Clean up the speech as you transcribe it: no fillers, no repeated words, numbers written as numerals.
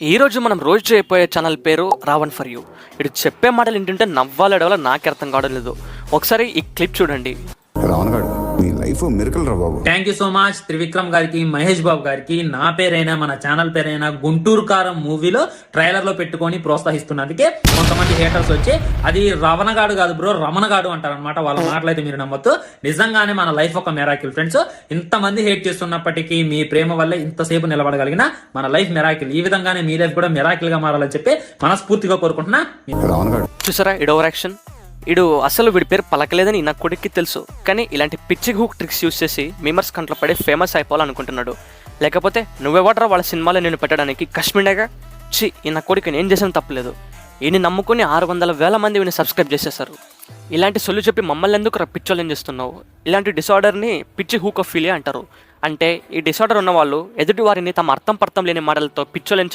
ఈరోజు మనం రోజు చేయబోయే ఛానల్ పేరు రావణ్ ఫర్ యూ. ఇటు చెప్పే మాటలు ఏంటంటే నవ్వాలడవల నాకు అర్థం కావడం లేదు. ఒకసారి ఈ క్లిప్ చూడండి. రావణ్ గారు మీ లైఫ్ మిరకల్ రా బాబు. Thank you so much Trivikram గారికి, మహేష్ బాబు గారికి. నా పేరైనా మన ఛానల్ పేరైనా గుంటూరు కారం మూవీలో ట్రైలర్ లో పెట్టుకొని ప్రోత్సహిస్తున్నందుకే కొంతమంది హేటర్స్ వచ్చి అది రవణగాడు కాదు బ్రో రమణగాడు అంటారనమాట. వాళ్ళ మాటలైతే మీరు నమ్మొద్దు. నిజంగానే మన లైఫ్ ఒక మెరాకిల్ ఫ్రెండ్స్. ఇంతమంది హేట్ చేస్తున్నప్పటికీ మీ ప్రేమ వల్లే ఇంతసేపు నిలబడగలిగిన మన లైఫ్ మెరాకిల్. ఈ విధంగానే మీ లైఫ్ కూడా మెరాకిల్ గా మారాలని చెప్పి మనస్ఫూర్తిగా కోరుకుంటున్నా. రావణ్ గారు చూసారా ఇడు ఓవర్ యాక్షన్. ఇడు అసలు వీడి పేరు పలకలేదని నా కొడుక్కి తెలుసు, కానీ ఇలాంటి పిచ్చి హూక్ ట్రిక్స్ యూస్ చేసి మీమర్స్ కంట్లో పడి ఫేమస్ అయిపోవాలనుకుంటున్నాడు. లేకపోతే నువ్వెవడరా వాళ్ళ సినిమాలో నేను పెట్టడానికి కశ్మీర్గా ఈ నా కొడుకు నేను చేసిన తప్పలేదు. ఈయన నమ్ముకుని 600,000 మంది వీడిని సబ్స్క్రైబ్ చేసేసారు. ఇలాంటి సొల్లు చెప్పి మమ్మల్ని ఎందుకు పిచ్చోళ్ళని చేస్తున్నావు? ఇలాంటి డిసార్డర్ని పిచ్చి హూక్ ఆఫ్ ఫీలియా అంటారు. అంటే ఈ డిసార్డర్ ఉన్న వాళ్ళు ఎదుటి వారిని తమ అర్థం పర్థం లేని మాటలతో పిచ్చోళ్ళని